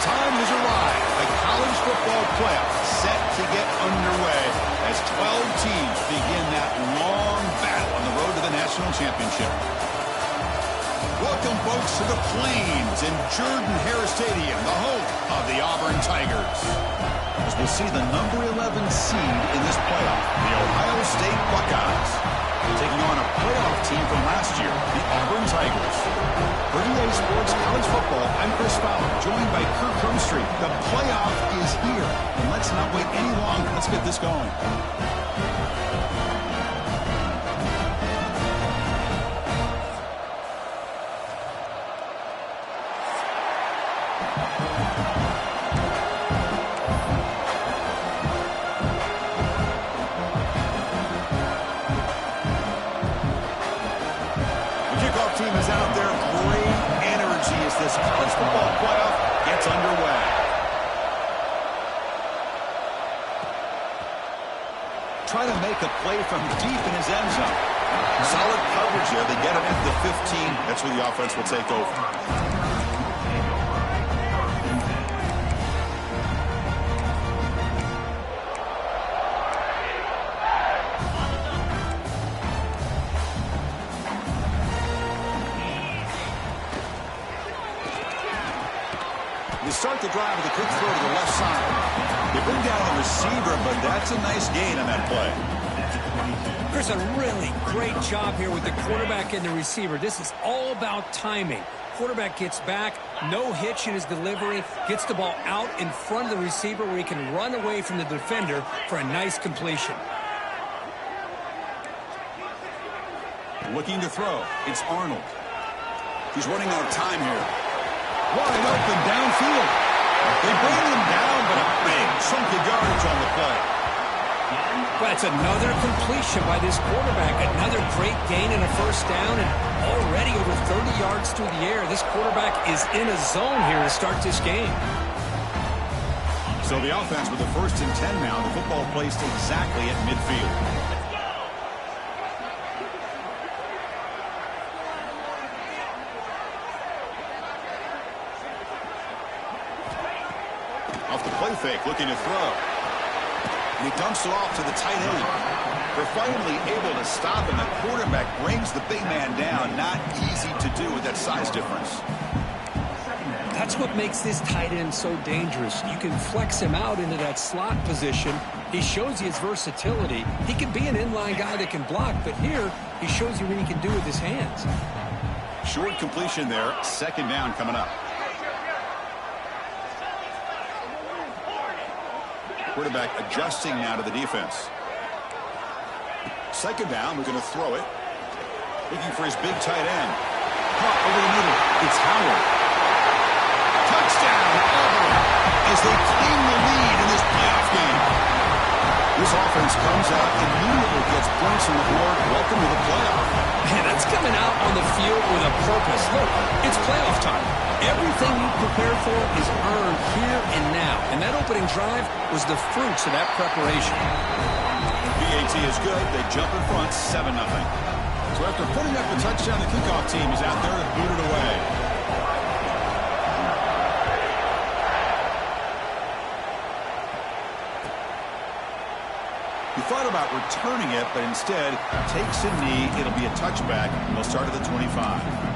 time has arrived. The college football playoff set to get underway as 12 teams begin that long battle on the road to the national championship. Welcome, folks, to the Plains in Jordan-Hare Stadium, the home of the Auburn Tigers. As we'll see the number 11 seed in this playoff, the Ohio State Buckeyes, taking on a playoff team from last year, the Auburn Tigers. For EA Sports College Football, I'm Chris Fowler, joined by Kirk Crumstreet. The playoff is here, and let's not wait any longer. Let's get this going. Team is out there. Great energy as this college football playoff gets underway. Trying to make a play from deep in his end zone. Solid coverage there. They get it at the 15. That's where the offense will take over. They start the drive with a quick throw to the left side. They bring down the receiver, but that's a nice gain on that play. Chris, a really great job here with the quarterback and the receiver. This is all about timing. Quarterback gets back, no hitch in his delivery, gets the ball out in front of the receiver where he can run away from the defender for a nice completion. Looking to throw. It's Arnold. He's running out of time here. Wide open downfield. They bring him down, but a big chunk of yardage on the play. That's another completion by this quarterback. Another great gain and a first down, and already over 30 yards through the air. This quarterback is in a zone here to start this game. So the offense with the 1st and 10 now. The football placed exactly at midfield. Off the play fake, looking to throw. And he dumps it off to the tight end. They're finally able to stop him. The quarterback brings the big man down. Not easy to do with that size difference. That's what makes this tight end so dangerous. You can flex him out into that slot position. He shows you his versatility. He can be an inline guy that can block, but here he shows you what he can do with his hands. Short completion there. 2nd down coming up. Quarterback adjusting now to the defense. 2nd down, we're going to throw it. Looking for his big tight end. Caught over the middle. It's Howard. Touchdown, Auburn, as they claim the lead in this playoff game. This offense comes out, immediately gets points on the board. Welcome to the playoff. Man, that's coming out on the field with a purpose. Look, it's playoff time. Everything you prepared for is earned here and now. And that opening drive was the fruits of that preparation. PAT is good. They jump in front, 7-0. So after putting up the touchdown, the kickoff team is out there to boot it away. He thought about returning it, but instead takes a knee. It'll be a touchback, and they'll start at the 25.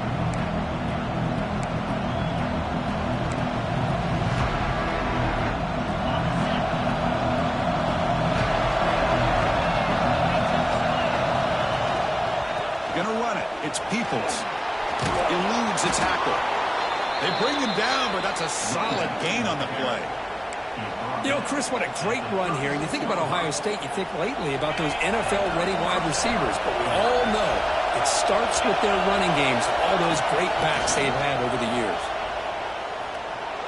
It's Peoples. Eludes a tackle. They bring him down, but that's a solid gain on the play. You know, Chris, what a great run here. And you think about Ohio State, you think lately about those NFL-ready wide receivers. But we all know it starts with their running games, all those great backs they've had over the years.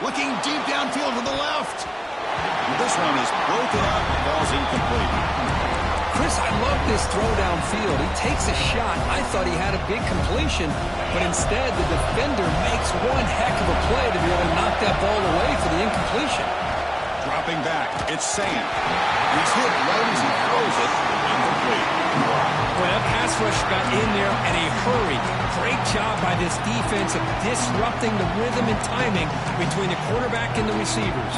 Looking deep downfield to the left. And this one is broken up. Ball's incomplete. Chris, I love this throw downfield. He takes a shot. I thought he had a big completion, but instead the defender makes one heck of a play to be able to knock that ball away for the incompletion. Dropping back, it's Sam. He's hit right as he throws it. Incomplete. Well, that pass rush got in there in a hurry. Great job by this defense of disrupting the rhythm and timing between the quarterback and the receivers.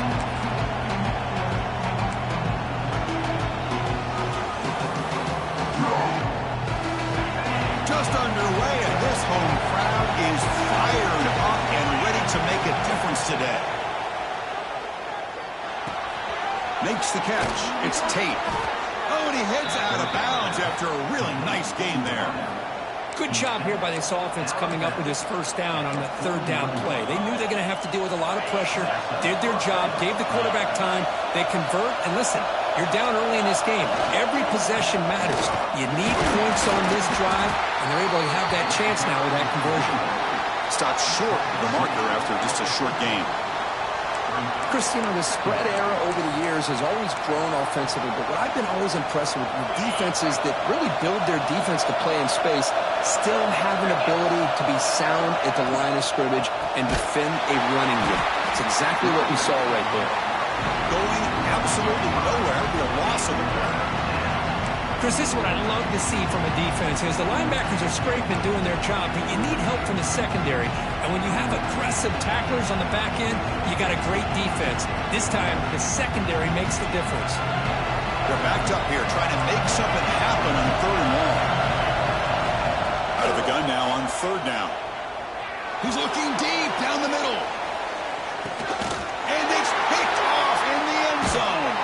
Just underway, and this home crowd is fired up and ready to make a difference today. Makes the catch. It's Tate. Oh, and he heads out of bounds after a really nice game there. Good job here by this offense coming up with this first down on the third down play. They knew they're going to have to deal with a lot of pressure, did their job, gave the quarterback time. They convert, and listen, you're down early in this game. Every possession matters. You need points on this drive, and they're able to have that chance now with that conversion. Stopped short of the marker after just a short game. Chris, the spread era over the years has always grown offensively, but what I've been always impressed with defenses that really build their defense to play in space still have an ability to be sound at the line of scrimmage and defend a running game. It's exactly what we saw right there. Going absolutely nowhere, the loss of the play. Chris, this is what I love to see from a defense is the linebackers are scraping, doing their job, but you need help from the secondary. And when you have aggressive tacklers on the back end, you got a great defense. This time, the secondary makes the difference. They're backed up here, trying to make something happen on third and long. Out of the gun now on third down. He's looking deep down the middle. And it's picked off in the end zone.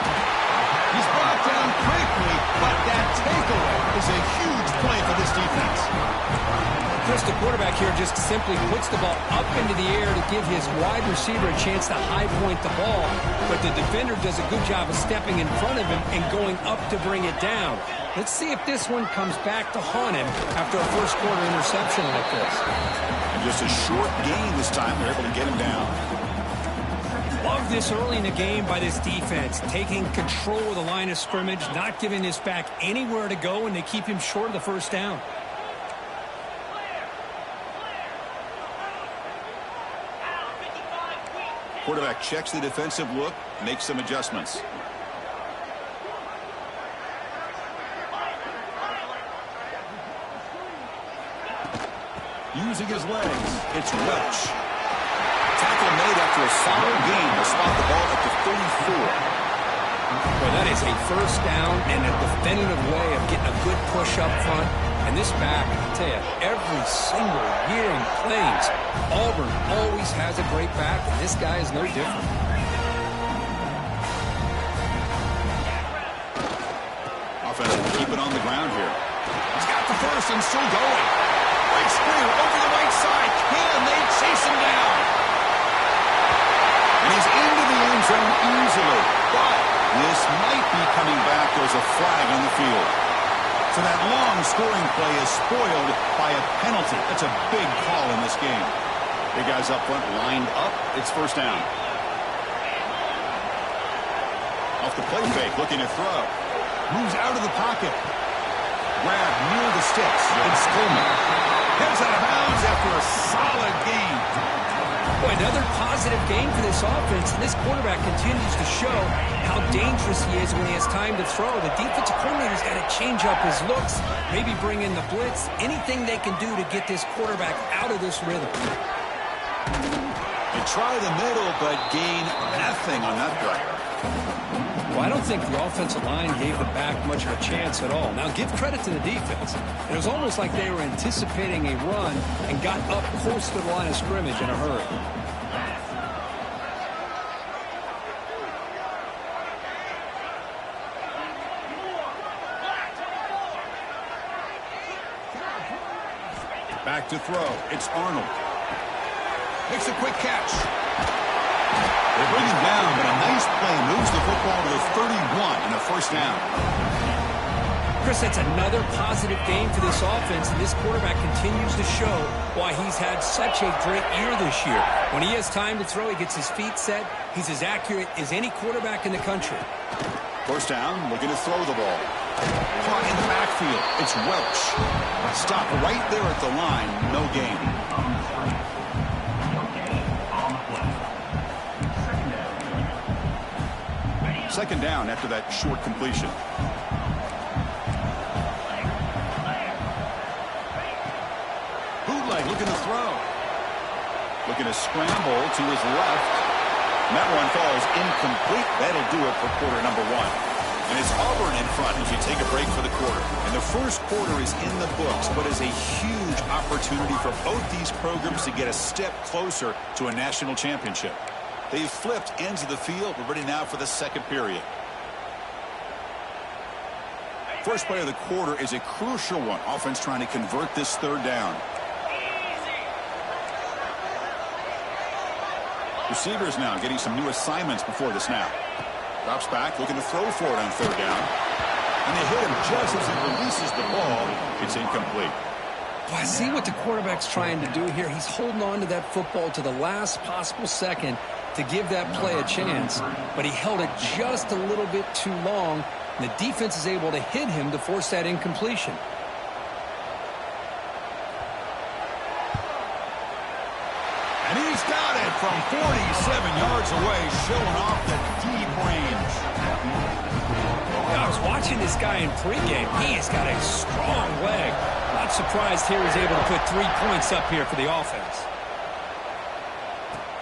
He's brought down quickly, but that takeaway is a huge play for this defense. Chris, the quarterback here just simply puts the ball up into the air to give his wide receiver a chance to high point the ball, but the defender does a good job of stepping in front of him and going up to bring it down. Let's see if this one comes back to haunt him after a first quarter interception like this. And just a short gain this time. They're able to get him down. Love this early in the game by this defense, taking control of the line of scrimmage, not giving this back anywhere to go, and they keep him short of the first down. Quarterback checks the defensive look, makes some adjustments. Using his legs, it's Welch. Tackle made after a solid gain to spot the ball at the 34. Well, that is a first down and a definitive way of getting a good push up front. And this back, I tell you, every single year he plays, Auburn always has a great back, and this guy is no different. Offense will keep it on the ground here. He's got the first and still going. Great screen over the right side. Can they chase him down? And he's into the end zone easily. But this might be coming back. There's a flag on the field. So that long scoring play is spoiled by a penalty. That's a big call in this game. Big guys up front lined up. It's first down. Off the play fake, looking to throw. Moves out of the pocket. Grab near the sticks. It's Coleman. Heads out of bounds after a solid game. Boy, another positive game for this offense, and this quarterback continues to show how dangerous he is when he has time to throw. The defensive coordinator's got to change up his looks, maybe bring in the blitz, anything they can do to get this quarterback out of this rhythm. They try the middle, but gain nothing on that play. Well, I don't think the offensive line gave the back much of a chance at all. Now, give credit to the defense. It was almost like they were anticipating a run and got up close to the line of scrimmage in a hurry. Back to throw. It's Arnold. Makes a quick catch. They bring him down, but a nice play moves the football to the 31 and a first down. Chris, that's another positive game for this offense, and this quarterback continues to show why he's had such a great year this year. When he has time to throw, he gets his feet set. He's as accurate as any quarterback in the country. First down, looking to throw the ball. Caught in the backfield. It's Welch. Stopped right there at the line. No gain. Second down after that short completion. making a scramble to his left. And that one falls incomplete. That'll do it for quarter number one. And it's Auburn in front as you take a break for the quarter. And the first quarter is in the books, but is a huge opportunity for both these programs to get a step closer to a national championship. They've flipped ends of the field. We're ready now for the second period. First play of the quarter is a crucial one. Offense trying to convert this third down. Receivers now getting some new assignments before the snap. Drops back, looking to throw for it on third down. And they hit him just as he releases the ball. It's incomplete. Well, I see what the quarterback's trying to do here. He's holding on to that football to the last possible second to give that play a chance. But he held it just a little bit too long. And the defense is able to hit him to force that incompletion. And he's got it from 47 yards away, showing off the deep range. I was watching this guy in pregame. He has got a strong leg. Not surprised here he's able to put 3 points up here for the offense.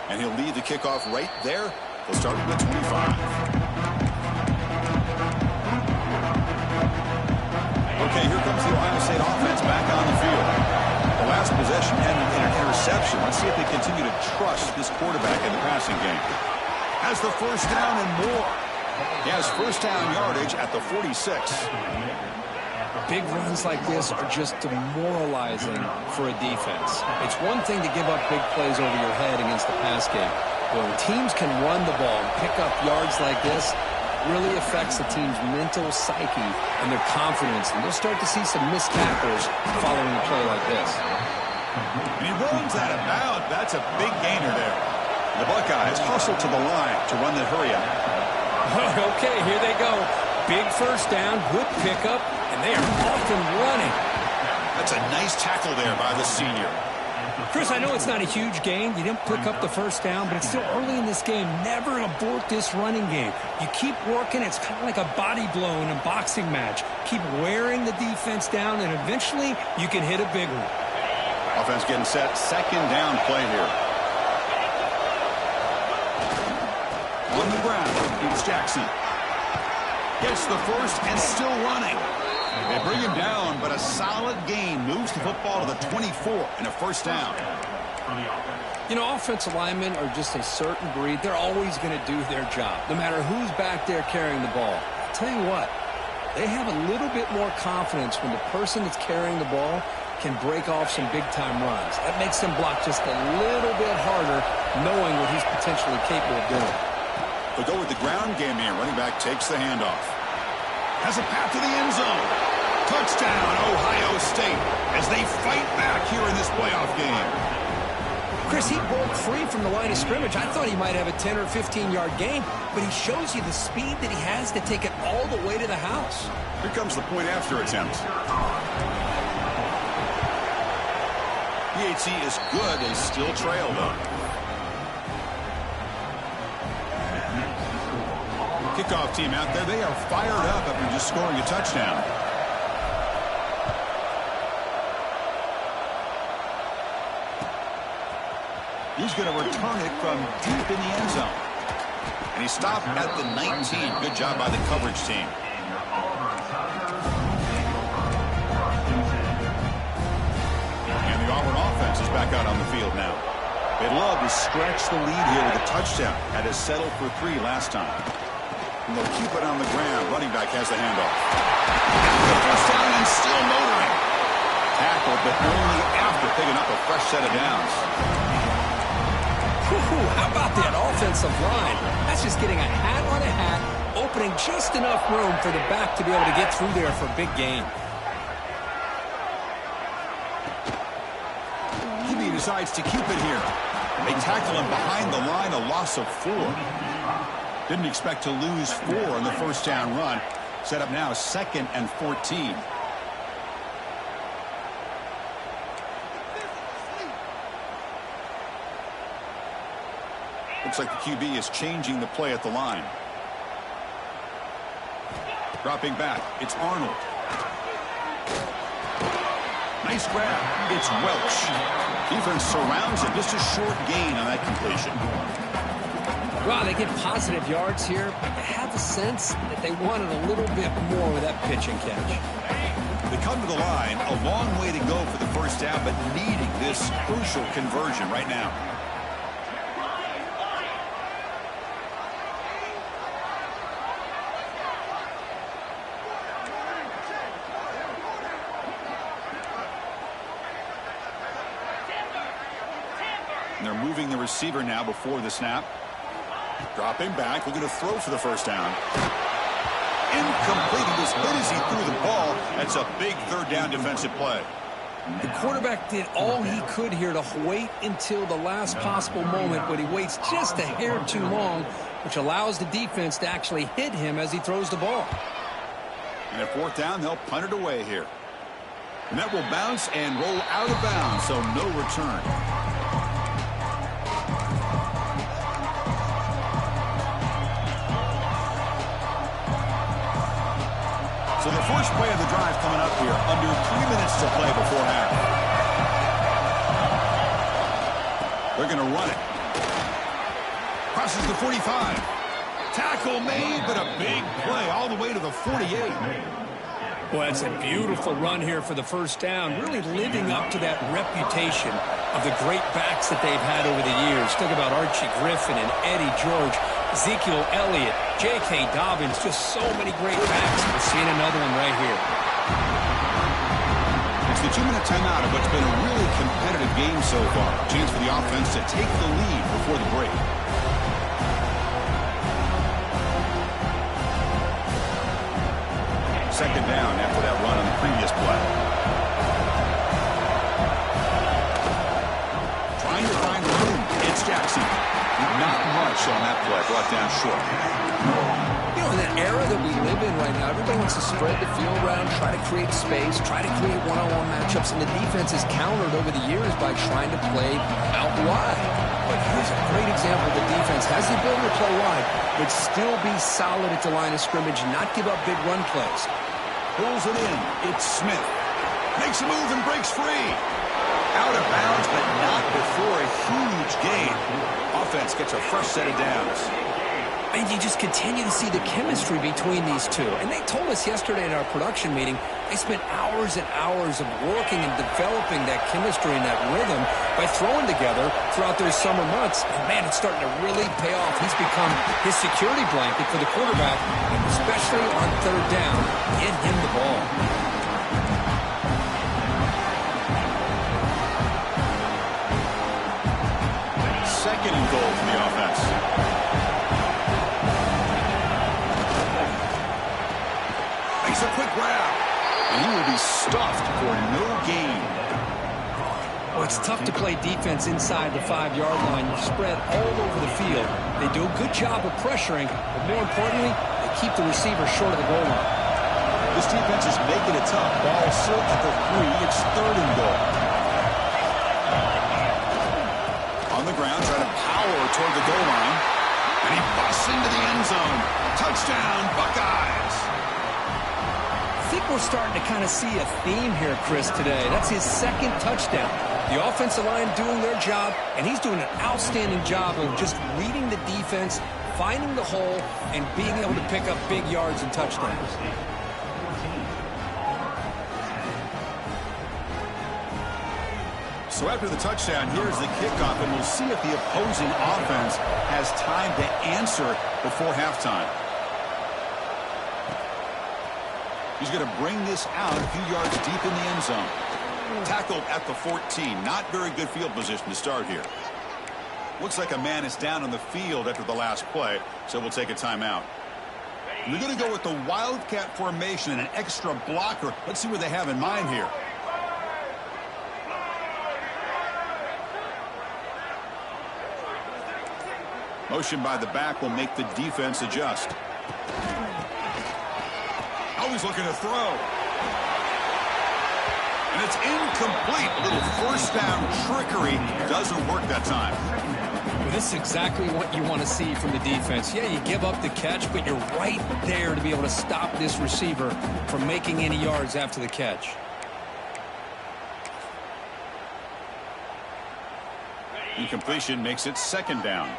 And he'll lead the kickoff right there. He'll start with the 25. Okay, here comes the Ohio State offense back on the field. The last possession ended in an interception. Let's see if they continue to trust this quarterback in the passing game. Has the first down and more. He has first down yardage at the 46. Big runs like this are just demoralizing for a defense. It's one thing to give up big plays over your head against the pass game. But when teams can run the ball and pick up yards like this, it really affects the team's mental psyche and their confidence. And you'll start to see some missed tackles following a play like this. And he runs out of bounds. That's a big gainer there. The Buckeyes hustle to the line to run the hurry up. Okay, here they go. Big first down, good pickup, and they are off and running. That's a nice tackle there by the senior. Chris, I know it's not a huge gain. You didn't pick up the first down, but it's still early in this game. Never abort this running game. You keep working. It's kind of like a body blow in a boxing match. Keep wearing the defense down, and eventually you can hit a big one. Offense getting set. Second down play here. On the ground, it's Jackson. Gets the first and still running. They bring him down, but a solid gain moves the football to the 24 and a first down. You know, offensive linemen are just a certain breed. They're always going to do their job, no matter who's back there carrying the ball. I'll tell you what, they have a little bit more confidence when the person that's carrying the ball can break off some big-time runs. That makes them block just a little bit harder, knowing what he's potentially capable of doing. They'll go with the ground game here. Running back takes the handoff. Has a path to the end zone. Touchdown, Ohio State, as they fight back here in this playoff game. Chris, he broke free from the line of scrimmage. I thought he might have a 10 or 15-yard gain, but he shows you the speed that he has to take it all the way to the house. Here comes the point after attempt. PAT is good. They still trail, though. Kickoff team out there. They are fired up after just scoring a touchdown. He's going to return it from deep in the end zone. And he stopped at the 19. Good job by the coverage team. And the Auburn offense is back out on the field now. They love to stretch the lead here with a touchdown. Had to settle for 3 last time. And they'll keep it on the ground. Running back has the handoff. The first down and still motoring. Tackled, but only after picking up a fresh set of downs. How about that offensive line? That's just getting a hat on a hat, opening just enough room for the back to be able to get through there for a big gain. He decides to keep it here. They tackle him behind the line, a loss of 4. Didn't expect to lose 4 on the first down run. Set up now 2nd and 14. Looks like the QB is changing the play at the line. Dropping back, it's Arnold. Nice grab. It's Welch. Defense surrounds him. Just a short gain on that completion. Well, they get positive yards here, but you have a sense that they wanted a little bit more with that pitch and catch. They come to the line, a long way to go for the first down, but needing this crucial conversion right now. And they're moving the receiver now before the snap. Dropping back, looking to throw for the first down. Incomplete. He was hit as he threw the ball. That's a big third down defensive play. The quarterback did all he could here to wait until the last possible moment, but he waits just a hair too long, which allows the defense to actually hit him as he throws the ball. And at fourth down, they'll punt it away here. And that will bounce and roll out of bounds, so no return. So the first play of the drive coming up here, under 3 minutes to play before half. They're going to run it. Crosses the 45. Tackle made, but a big play all the way to the 48. Well, that's a beautiful run here for the first down, really living up to that reputation of the great backs that they've had over the years. Think about Archie Griffin and Eddie George, Ezekiel Elliott, J.K. Dobbins, just so many great backs. We're seeing another one right here. It's the 2-minute timeout of what's been a really competitive game so far. Chance for the offense to take the lead before the break. Second down after that run on the previous play. Trying to find room. It's Jackson. Not much on that play. Brought down short. You know, in that era that we live in right now, everybody wants to spread the field around, try to create space, try to create one-on-one matchups, and the defense has countered over the years by trying to play out wide. But here's a great example. The defense has the ability to play wide, but still be solid at the line of scrimmage, not give up big run plays. Pulls it in. It's Smith. Makes a move and breaks free. Out of bounds, but not before a huge gain. Offense gets a fresh set of downs. And you just continue to see the chemistry between these two. And they told us yesterday in our production meeting, they spent hours and hours of working and developing that chemistry and that rhythm by throwing together throughout those summer months. And, man, it's starting to really pay off. He's become his security blanket for the quarterback, and especially on third down, get him the ball. Second and goal for the offense. Makes a quick grab. And he will be stuffed for no gain. Well, it's tough to play defense inside the 5-yard line. You're spread all over the field. They do a good job of pressuring, but more importantly, they keep the receiver short of the goal line. This defense is making it tough. Ball search for 3. It's third and goal. On the ground, trying to power toward the goal line. And he busts into the end zone. Touchdown, Buckeyes. I think we're starting to kind of see a theme here, Chris, today. That's his second touchdown. The offensive line doing their job, and he's doing an outstanding job of just reading the defense, finding the hole, and being able to pick up big yards and touchdowns. So after the touchdown, here's the kickoff, and we'll see if the opposing offense has time to answer before halftime. He's going to bring this out a few yards deep in the end zone. Tackled at the 14. Not very good field position to start here. Looks like a man is down on the field after the last play, so we'll take a timeout. They're going to go with the Wildcat formation and an extra blocker. Let's see what they have in mind here. Motion by the back will make the defense adjust. Always looking to throw. And it's incomplete. A little first down trickery. Doesn't work that time. Well, this is exactly what you want to see from the defense. Yeah, you give up the catch, but you're right there to be able to stop this receiver from making any yards after the catch. Incompletion makes it second down.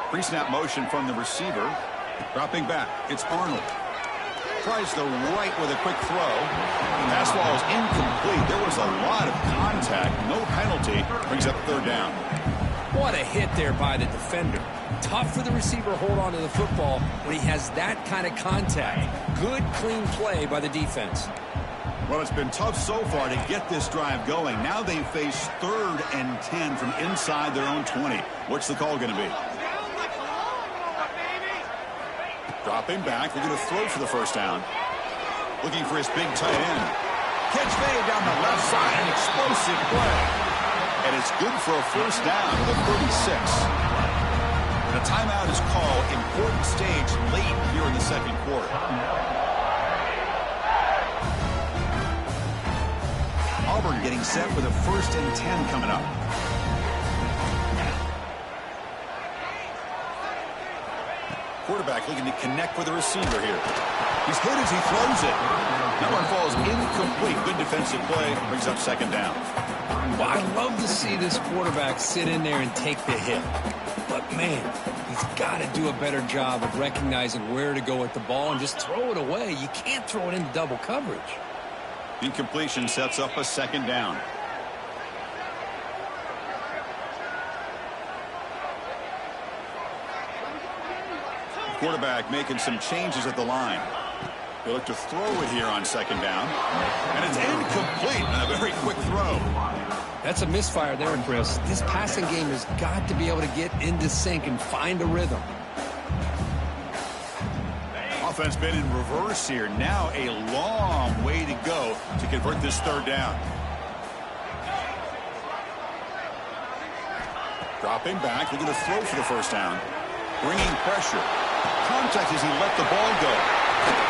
Pre-snap motion from the receiver. Dropping back, it's Arnold. Tries the right with a quick throw. The pass ball is incomplete. There was a lot of contact. No penalty. Brings up third down. What a hit there by the defender. Tough for the receiver to hold on to the football when he has that kind of contact. Good, clean play by the defense. Well, it's been tough so far to get this drive going. Now they face 3rd and 10 from inside their own 20. What's the call going to be? Dropping back, looking to throw for the first down. Looking for his big tight end. Catch made down the left side, an explosive play. And it's good for a first down to the 36. And a timeout is called. Important stage late here in the second quarter. Auburn getting set with a 1st and 10 coming up. Quarterback looking to connect with the receiver here. He's hit as he throws it. That one falls incomplete. Good defensive play. Brings up second down. Well, I love to see this quarterback sit in there and take the hit. But, man, he's got to do a better job of recognizing where to go with the ball and just throw it away. You can't throw it into double coverage. Incompletion sets up a second down. Quarterback making some changes at the line. They look to throw it here on second down. And it's incomplete on a very quick throw. That's a misfire there, Chris. This passing game has got to be able to get into sync and find a rhythm. Offense been in reverse here. Now a long way to go to convert this third down. Dropping back, looking to throw for the first down. Bringing pressure. Contact as he let the ball go.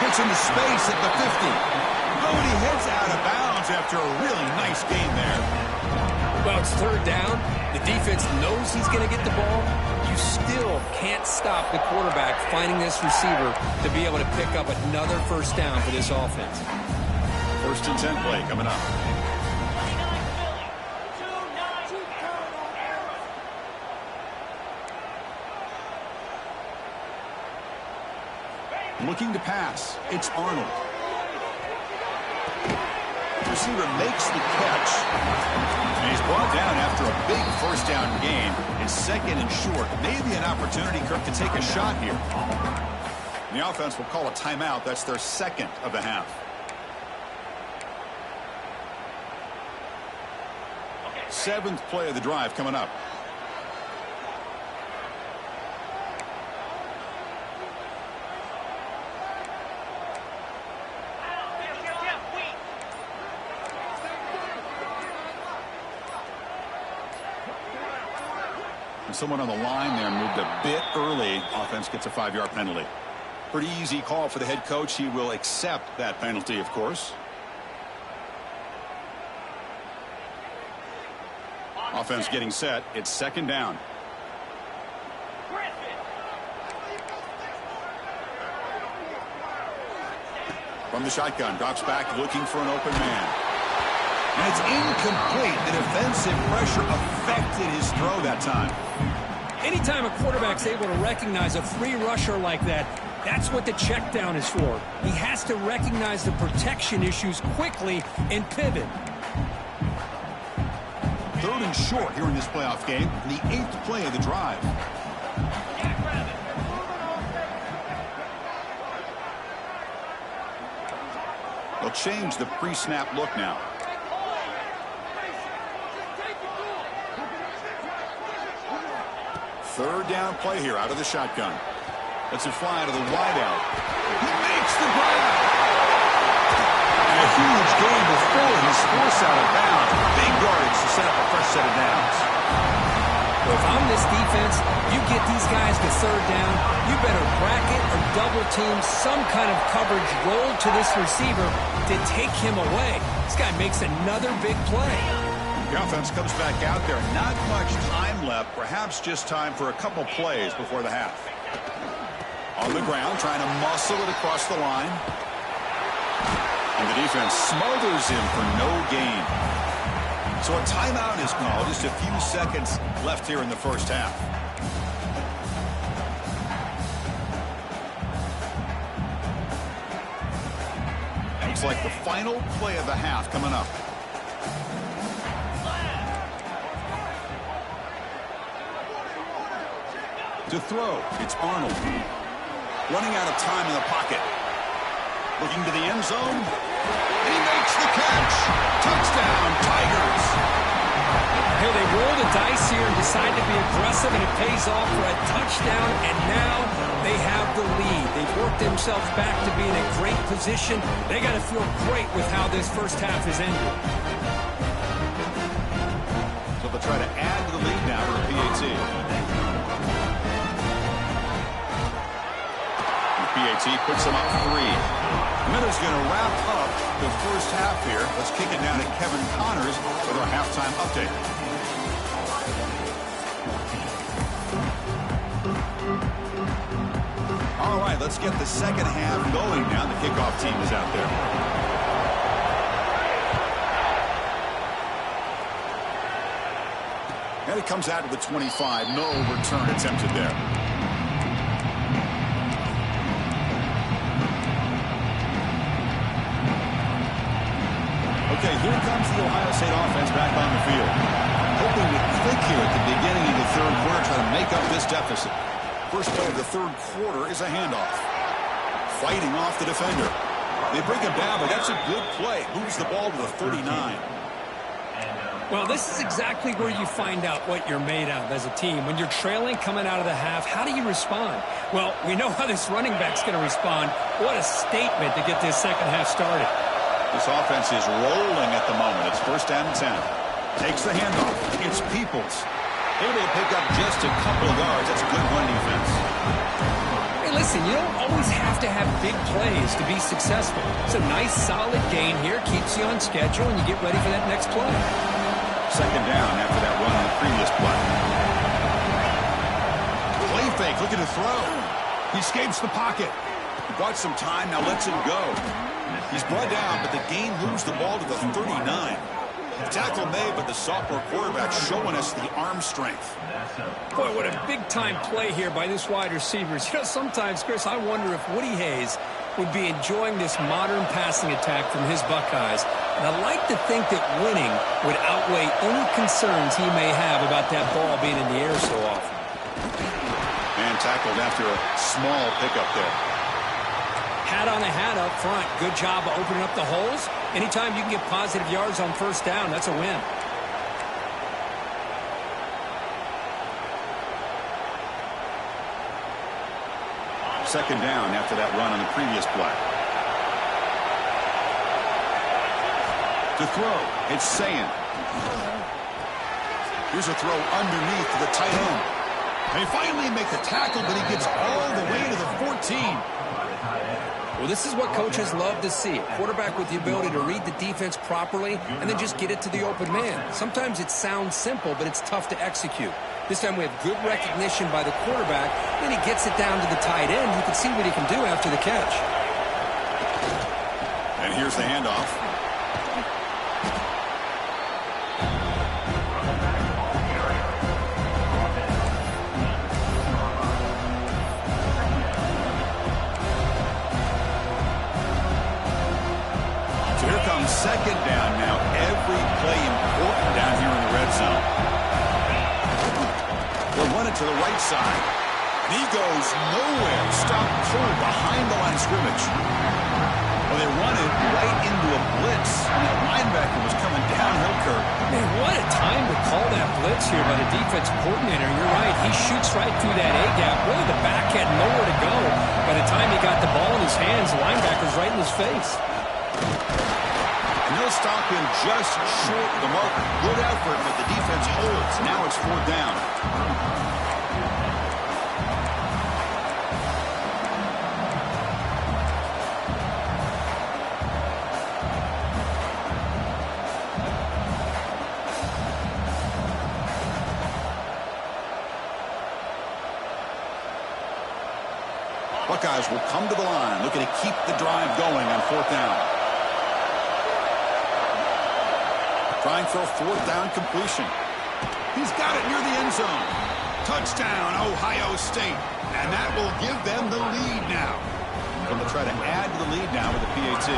Hits into space at the 50. Bodie heads out of bounds after a really nice game there. Well, it's third down. The defense knows he's going to get the ball. You still can't stop the quarterback finding this receiver to be able to pick up another first down for this offense. 1st and 10 play coming up. Looking to pass. It's Arnold. The receiver makes the catch. And he's brought down after a big first down gain. It's 2nd and short. Maybe an opportunity, Kirk, to take a shot here. And the offense will call a timeout. That's their 2nd of the half. Seventh play of the drive coming up. Someone on the line there moved a bit early. Offense gets a 5-yard penalty. Pretty easy call for the head coach. He will accept that penalty, of course. Offense getting set. It's second down. From the shotgun, drops back looking for an open man. And it's incomplete. The defensive pressure affected his throw that time. Anytime a quarterback's able to recognize a free rusher like that, that's what the check down is for. He has to recognize the protection issues quickly and pivot. 3rd and short here in this playoff game. The 8th play of the drive. They'll change the pre-snap look now. Third down play here out of the shotgun. Let's it fly to the wideout. He makes the grab. And a huge gain before he's forced out of bounds. Big yardage to set up a fresh set of downs. Well, if I'm this defense, you get these guys to third down, you better bracket or double team some kind of coverage roll to this receiver to take him away. This guy makes another big play. The offense comes back out there. Not much time left. Perhaps just time for a couple plays before the half. On the ground, trying to muscle it across the line. And the defense smothers him for no gain. So a timeout is called. Just a few seconds left here in the first half. Looks like the final play of the half coming up. To throw, it's Arnold. Running out of time in the pocket. Looking to the end zone. And he makes the catch. Touchdown, Tigers. Hey, they roll the dice here and decide to be aggressive, and it pays off for a touchdown, and now they have the lead. They've worked themselves back to be in a great position. They got to feel great with how this first half is ended. So they'll try to add to the lead now for a PAT. PAT puts them up 3. Miller's going to wrap up the first half here. Let's kick it down to Kevin Connors with our halftime update. All right, let's get the second half going now. The kickoff team is out there. And it comes out to the 25. No return attempted there. Okay, here comes the Ohio State offense back on the field. Hoping to click here at the beginning of the third quarter, try to make up this deficit. First play of the third quarter is a handoff. Fighting off the defender. They bring him down, but that's a good play. Moves the ball to the 39. Well, this is exactly where you find out what you're made of as a team. When you're trailing coming out of the half, how do you respond? Well, we know how this running back's going to respond. What a statement to get this second half started. This offense is rolling at the moment. It's first down and 10. Takes the handoff. It's Peoples. Able to pick up just a couple of yards. That's a good run defense. Hey, listen, you don't always have to have big plays to be successful. It's a nice, solid gain here. Keeps you on schedule, and you get ready for that next play. Second down after that run on the previous play. Play fake. Looking to throw. He escapes the pocket. He bought some time. Now lets him go. He's brought down, but the game moves the ball to the 39. The tackle made, but the sophomore quarterback showing us the arm strength. Boy, what a big-time play here by this wide receivers. You know, sometimes, Chris, I wonder if Woody Hayes would be enjoying this modern passing attack from his Buckeyes. And I like to think that winning would outweigh any concerns he may have about that ball being in the air so often. And tackled after a small pickup there. Hat on a hat up front. Good job of opening up the holes. Anytime you can get positive yards on first down, that's a win. Second down after that run on the previous play. To throw, it's Sayin. Here's a throw underneath to the tight end. They finally make the tackle, but he gets all the way to the 14. Well, this is what coaches love to see. A quarterback with the ability to read the defense properly and then just get it to the open man. Sometimes it sounds simple, but it's tough to execute. This time we have good recognition by the quarterback. Then he gets it down to the tight end. You can see what he can do after the catch. And here's the handoff. Second down now. Every play important down here in the red zone. They'll run it to the right side. And he goes nowhere. Stop pulled behind the line of scrimmage. Well, they run it right into a blitz. And that linebacker was coming downhill, Kirk. Man, what a time to call that blitz here by the defensive coordinator. You're right. He shoots right through that A-gap. Really, the back had nowhere to go. By the time he got the ball in his hands, the linebacker's right in his face. And they'll stop him just short of the mark. Good effort, but the defense holds. Now it's fourth down. Buckeyes will come to the line, looking to keep the drive going on fourth down. From trying for a fourth down completion. He's got it near the end zone. Touchdown, Ohio State. And that will give them the lead now. They'll try to add to the lead now with a PAT.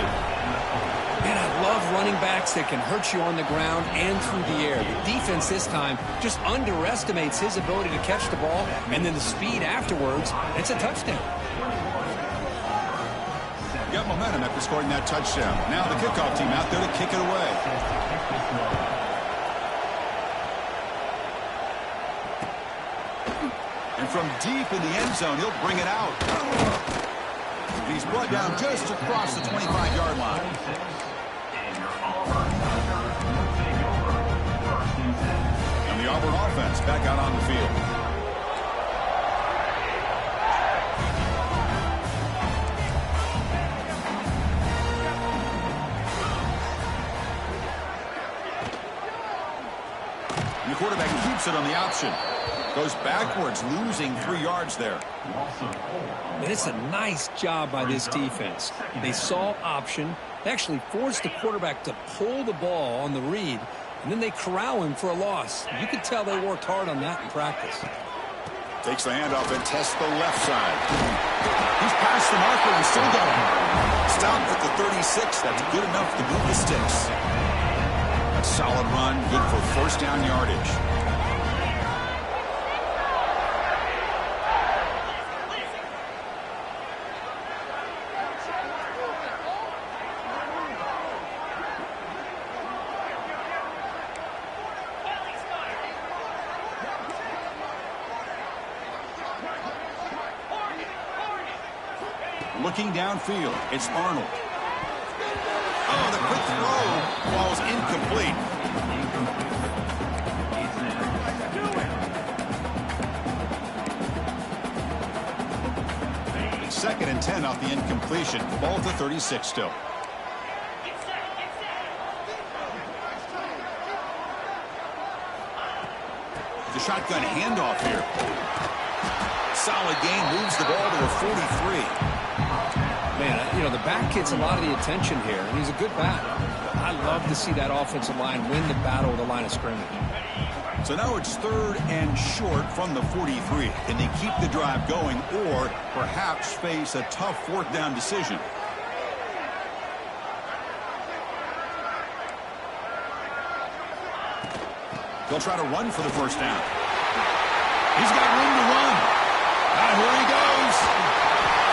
Man, I love running backs that can hurt you on the ground and through the air. The defense this time just underestimates his ability to catch the ball, and then the speed afterwards, it's a touchdown. Got momentum after scoring that touchdown. Now the kickoff team out there to kick it away. And from deep in the end zone, he'll bring it out. He's brought down just across the 25-yard line. And the Auburn offense back out on the field. And the quarterback keeps it on the option. Goes backwards, losing 3 yards there. And it's a nice job by this defense. They saw option. They actually forced the quarterback to pull the ball on the read, and then they corral him for a loss. You could tell they worked hard on that in practice. Takes the handoff and tests the left side. He's past the marker and still going. Stopped at the 36. That's good enough to move the sticks. A solid run, good for first down yardage. Looking downfield, it's Arnold. Oh, the quick throw falls incomplete. Second and 10 off the incompletion. Ball to 36 still. The shotgun handoff here. Solid gain, moves the ball to the 43. Man, you know, the back gets a lot of the attention here, and he's a good back. I love to see that offensive line win the battle at the line of scrimmage. So now it's 3rd and short from the 43. Can they keep the drive going or perhaps face a tough 4th down decision? They'll try to run for the first down. He's got room to run. And here he goes.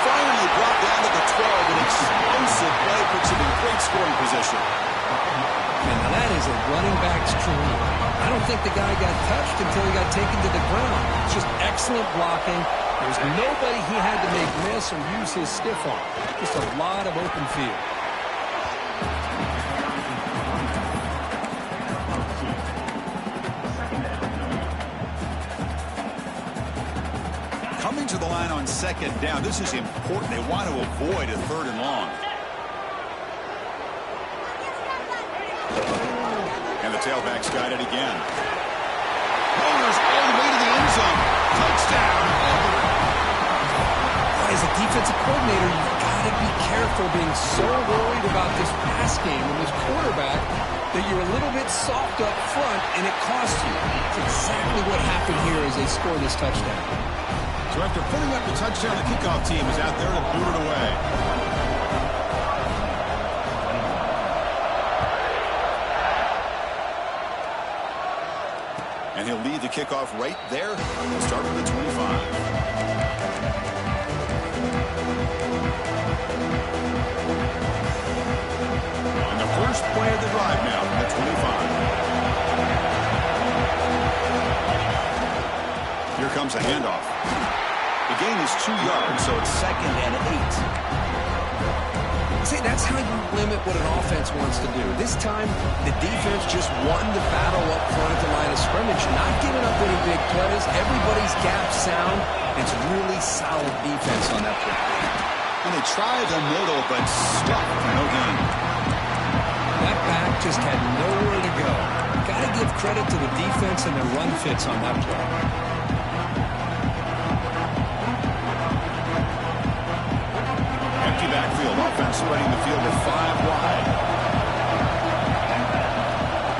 Finally brought down to the 12. An explosive play puts him in great scoring position. And that is a running back's dream. I don't think the guy got touched until he got taken to the ground. It's just excellent blocking. There's nobody he had to make miss or use his stiff arm. Just a lot of open field. Coming to the line on 2nd down. This is important. They want to avoid a 3rd and long. And the tailback's got it again. Motors all the way to the end zone. Touchdown, Auburn. As a defensive coordinator, you've got to be careful being so worried about this pass game and this quarterback that you're a little bit soft up front and it costs you. It's exactly what happened here as they score this touchdown. So after putting up the touchdown, the kickoff team is out there to boot it away. And he'll lead the kickoff right there. He'll start with the 25. And the first play of the drive now from the 25. Here comes a handoff. The gain is 2 yards, so it's 2nd and 8. See, that's how you limit what an offense wants to do. This time, the defense just won the battle up front at the line of scrimmage, not giving up any big plays. Everybody's gap sound. It's really solid defense on that play. And they tried the middle, but stuck for no gain. That back just had nowhere to go. Got to give credit to the defense and their run fits on that play. Empty backfield, offense spreading the field with 5 wide.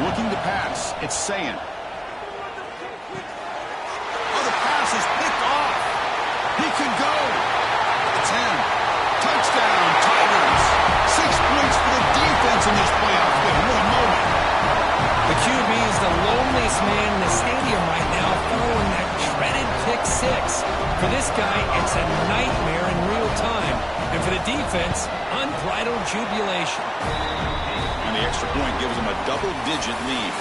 Looking to saying. Oh, the pass is picked off. He can go. 10. Touchdown, Tigers. 6 points for the defense in this playoff game. What a moment. The QB is the loneliest man in the stadium right now following that dreaded pick six. For this guy, it's a nightmare in real time. And for the defense, unbridled jubilation. And the extra point gives them a double-digit lead.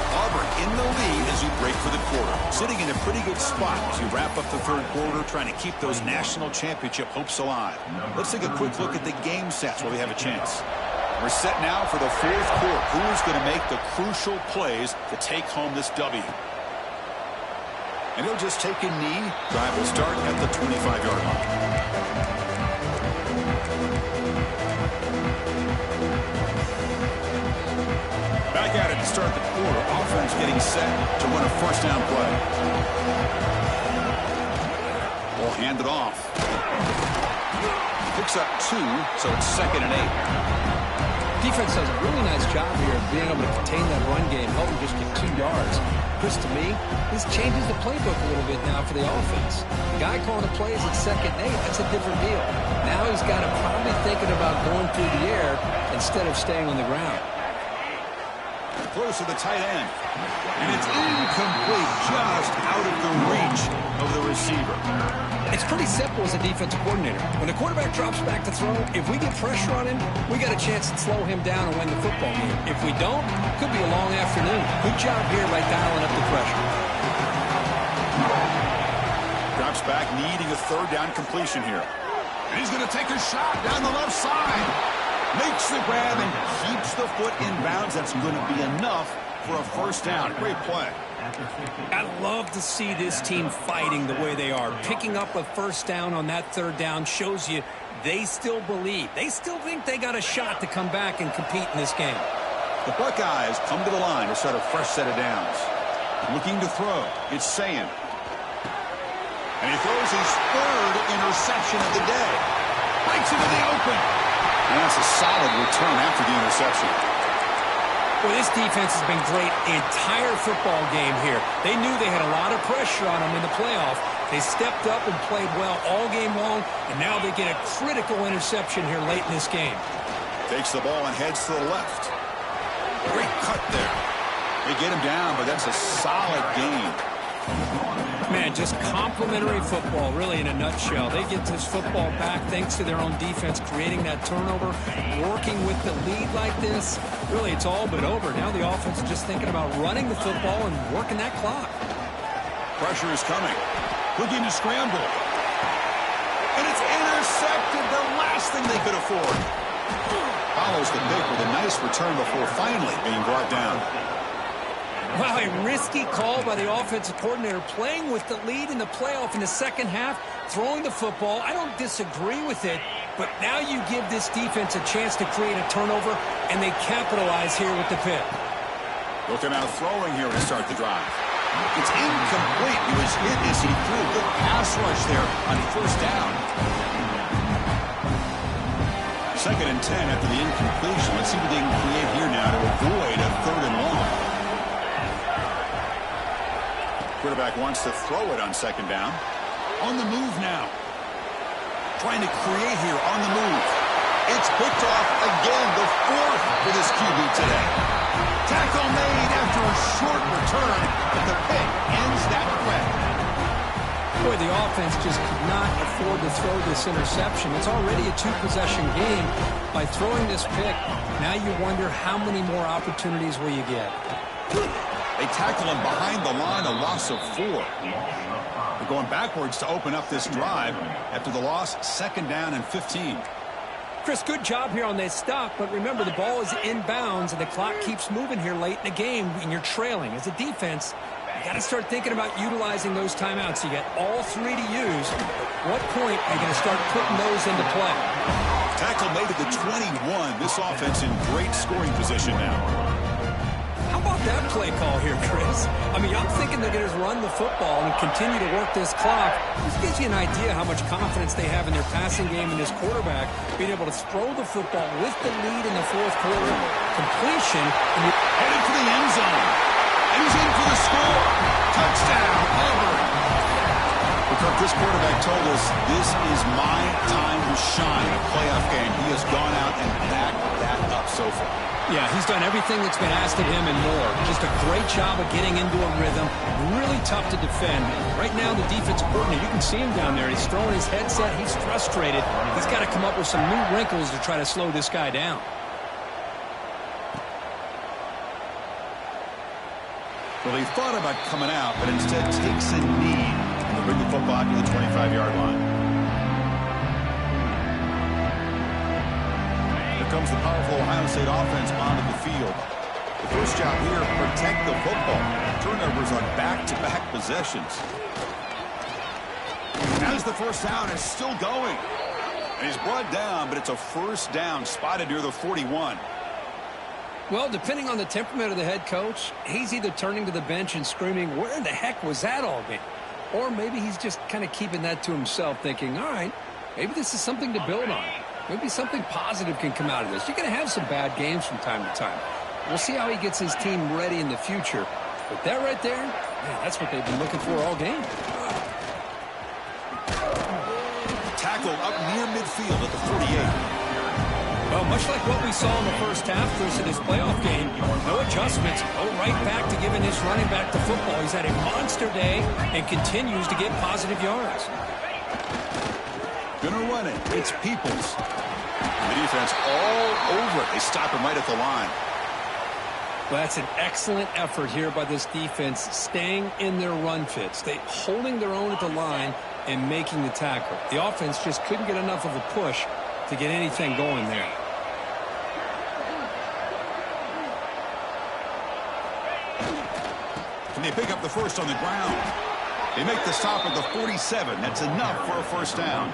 Auburn in the lead as we break for the quarter. Sitting in a pretty good spot as we wrap up the third quarter, trying to keep those national championship hopes alive. Let's take a quick look at the game sets while we have a chance. We're set now for the fourth quarter. Who is going to make the crucial plays to take home this W? And he'll just take a knee. Drive will start at the 25-yard line. Back at it to start the quarter. Offense getting set to run a first down play. We'll hand it off. Picks up 2, so it's 2nd and 8. Defense does a really nice job here of being able to contain that run game, help them just get 2 yards. Chris, to me, this changes the playbook a little bit now for the offense. The guy calling the plays at 2nd and 8, that's a different deal. Now he's got to probably thinking about going through the air instead of staying on the ground. Close to the tight end. And it's incomplete, just out of the reach of the receiver. It's pretty simple as a defensive coordinator. When the quarterback drops back to throw, if we get pressure on him, we got a chance to slow him down and win the football game. If we don't, it could be a long afternoon. Good job here by dialing up the pressure. Drops back, needing a third down completion here. And he's going to take a shot down the left side. Makes the grab and keeps the foot in bounds. That's going to be enough for a first down. Great play. I love to see this team fighting the way they are. Picking up a first down on that third down shows you they still believe. They still think they got a shot to come back and compete in this game. The Buckeyes come to the line to start a fresh set of downs. Looking to throw. It's Sayin. And he throws his 3rd interception of the day. Breaks into the open. And that's a solid return after the interception. Well, this defense has been great the entire football game here. They knew they had a lot of pressure on them in the playoff. They stepped up and played well all game long, and now they get a critical interception here late in this game. Takes the ball and heads to the left. Great cut there. They get him down, but that's a solid game. Man, just complimentary football, really, in a nutshell. They get this football back thanks to their own defense, creating that turnover, working with the lead like this. Really, it's all but over. Now the offense is just thinking about running the football and working that clock. Pressure is coming. Looking to scramble. And it's intercepted, the last thing they could afford. Follows the pick with a nice return before finally being brought down. Wow, a risky call by the offensive coordinator, playing with the lead in the playoff in the second half, throwing the football. I don't disagree with it, but now you give this defense a chance to create a turnover, and they capitalize here with the pick. Looking out throwing here to start the drive. It's incomplete. He was hit as he threw a good pass rush there on first down. 2nd and 10 after the incompletion. Let's see what they can create here now to avoid a 3rd and long. Quarterback wants to throw it on 2nd down. On the move now. Trying to create here on the move. It's picked off again, the 4th for this QB today. Tackle made after a short return, but the pick ends that play. Boy, the offense just could not afford to throw this interception. It's already a 2-possession game. By throwing this pick, now you wonder how many more opportunities will you get. They tackle him behind the line, a loss of 4. They're going backwards to open up this drive after the loss, 2nd down and 15. Chris, good job here on this stop, but remember the ball is inbounds and the clock keeps moving here late in the game and you're trailing. As a defense, you got to start thinking about utilizing those timeouts. You got all 3 to use. At what point are you going to start putting those into play? Tackle made at the 21. This offense in great scoring position now. How about that play call here, Chris? I mean, I'm thinking they're going to run the football and continue to work this clock. This gives you an idea how much confidence they have in their passing game and this quarterback being able to throw the football with the lead in the 4th quarter. Completion. And headed for the end zone. And he's in for the score. Touchdown, Auburn. Because this quarterback told us this is my time to shine, a playoff game. He has gone out and backed that up so far. Yeah, he's done everything that's been asked of him and more. Just a great job of getting into a rhythm. Really tough to defend. Right now, the defensive coordinator, you can see him down there. He's throwing his headset. He's frustrated. He's got to come up with some new wrinkles to try to slow this guy down. Well, he thought about coming out, but instead takes a knee to bring the football out to the 25-yard line. Here comes the powerful Ohio State offense onto the field. The first job here, protect the football. Turnovers on back-to-back possessions. As the first down is still going. And he's brought down, but it's a first down spotted near the 41. Well, depending on the temperament of the head coach, he's either turning to the bench and screaming, where in the heck was that all been? Or maybe he's just kind of keeping that to himself, thinking, all right, maybe this is something to build on. Maybe something positive can come out of this. You're going to have some bad games from time to time. We'll see how he gets his team ready in the future. But that right there, man, that's what they've been looking for all game. Tackle up near midfield at the 48. Well, much like what we saw in the first half versus this playoff game, no adjustments. Go right back to giving this running back the football. He's had a monster day and continues to get positive yards. Gonna run it. It's Peoples. The defense all over it. They stop him right at the line. Well, that's an excellent effort here by this defense, staying in their run fits. They holding their own at the line and making the tackle. The offense just couldn't get enough of a push to get anything going there. Can they pick up the first on the ground? They make the stop at the 47. That's enough for a first down.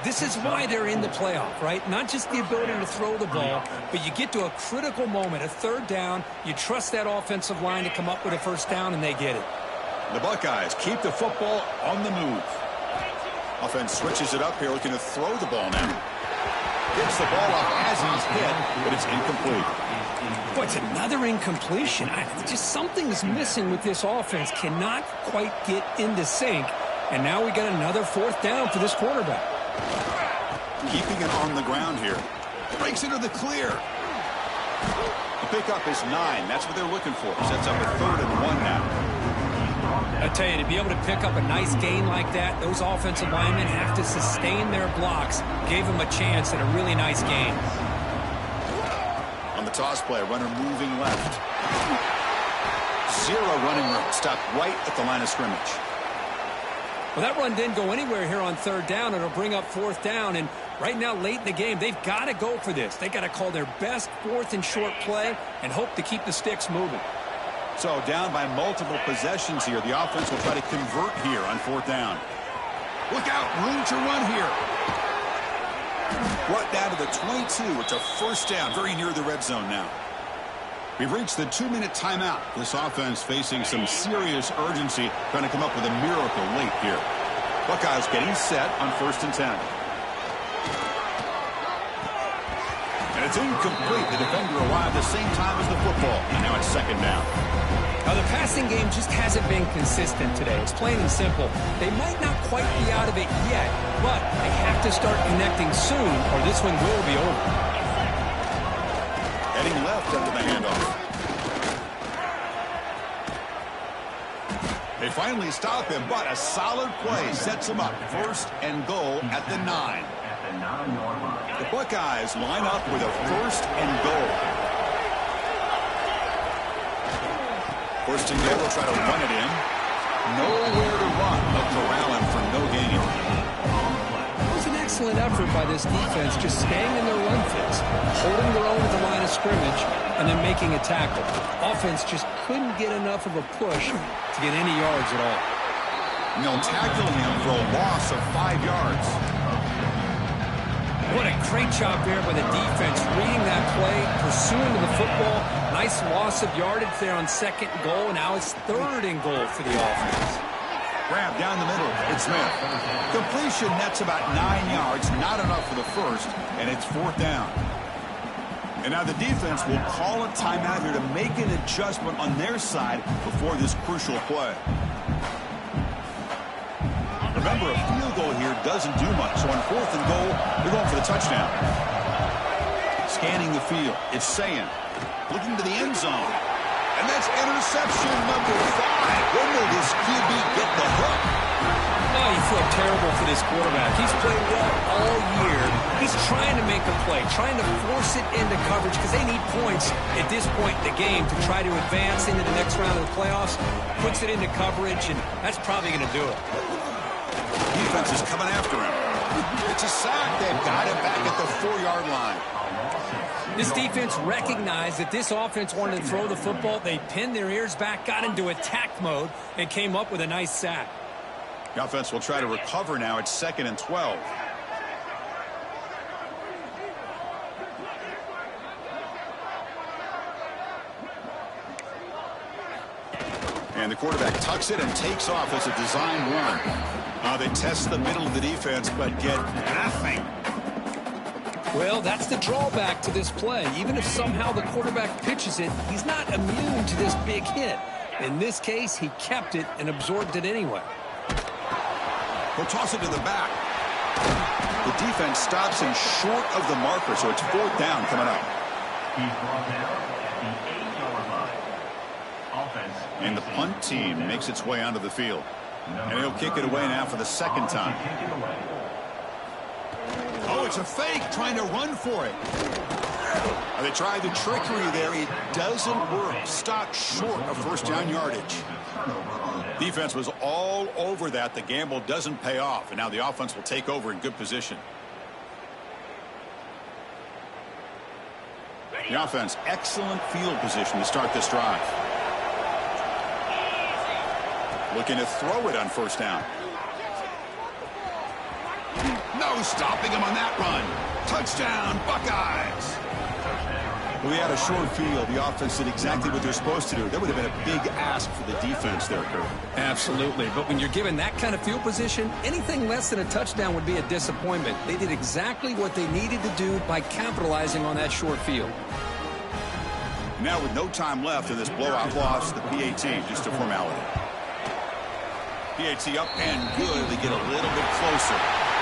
This is why they're in the playoff, right? Not just the ability to throw the ball, but you get to a critical moment, a third down. You trust that offensive line to come up with a first down, and they get it. The Buckeyes keep the football on the move. Offense switches it up here, looking to throw the ball now. Gets the ball off as he's hit, but it's incomplete. Boy, it's another incompletion. Just something's missing with this offense. Cannot quite get into sync. And now we got another fourth down for this quarterback. Keeping it on the ground here. Breaks into the clear. The pickup is 9. That's what they're looking for. Sets up a 3rd and 1 now. I tell you, to be able to pick up a nice gain like that, those offensive linemen have to sustain their blocks. Gave them a chance at a really nice gain. On the toss play, runner moving left. 0 running room. Stopped right at the line of scrimmage. Well, that run didn't go anywhere here on third down. It'll bring up fourth down. And right now, late in the game, they've got to go for this. They've got to call their best fourth and short play and hope to keep the sticks moving. So down by multiple possessions here. The offense will try to convert here on fourth down. Look out, room to run here. Brought down to the 22. It's a first down, very near the red zone now. We've reached the 2-minute timeout. This offense facing some serious urgency, trying to come up with a miracle late here. Buckeyes getting set on 1st and 10. And it's incomplete. The defender arrived the same time as the football. And now it's 2nd down. Now, the passing game just hasn't been consistent today. It's plain and simple. They might not quite be out of it yet, but they have to start connecting soon or this one will be over. Heading left under the handoff. They finally stop him, but a solid play sets him up. 1st and goal at the 9. The Buckeyes line up with a 1st and goal. 1st and goal, will try to run it in. Nowhere to run. They'll corral him for no gain. It was an excellent effort by this defense, just staying in their run fits, holding their own at the line of scrimmage, and then making a tackle. Offense just couldn't get enough of a push to get any yards at all. And they'll tackle him for a loss of 5 yards. What a great job there by the defense, reading that play, pursuing to the football. Nice loss of yardage there on 2nd and goal, and now it's 3rd and goal for the offense. Grab down the middle. It's Smith. Completion nets about 9 yards, not enough for the 1st, and it's 4th down. And now the defense will call a timeout here to make an adjustment on their side before this crucial play. Remember, a field goal here doesn't do much. So on 4th and goal, they're going for the touchdown. Scanning the field, it's Sayan looking to the end zone. And that's interception number 5. When will this QB get the hook? Oh, you feel terrible for this quarterback. He's played well all year. He's trying to make a play, trying to force it into coverage because they need points at this point in the game to try to advance into the next round of the playoffs. Puts it into coverage, and that's probably going to do it. Defense is coming after him. It's a sack. They've got him back at the 4-yard line. This defense recognized that this offense wanted to throw the football. They pinned their ears back, got into attack mode, and came up with a nice sack. The offense will try to recover now. It's 2nd and 12. And the quarterback tucks it and takes off as a design run. They test the middle of the defense, but get nothing. Well, that's the drawback to this play. Even if somehow the quarterback pitches it, he's not immune to this big hit. In this case, he kept it and absorbed it anyway. He'll toss it to the back. The defense stops him short of the marker, so it's 4th down coming up. He's brought down at the 8-yard line. Offense. And the punt team makes its way onto the field. And he'll kick it away now for the 2nd time. Oh, it's a fake, trying to run for it. They tried the trickery there. It doesn't work. Stopped short of 1st down yardage. Defense was all over that. The gamble doesn't pay off. And now the offense will take over in good position. The offense, excellent field position to start this drive. Looking to throw it on 1st down. No stopping him on that run. Touchdown, Buckeyes. Well, we had a short field. The offense did exactly what they're supposed to do. That would have been a big ask for the defense there, Kurt. Absolutely. But when you're given that kind of field position, anything less than a touchdown would be a disappointment. They did exactly what they needed to do by capitalizing on that short field. Now with no time left in this blowout loss, the PAT, just a formality. PAT up and good. They get a little bit closer.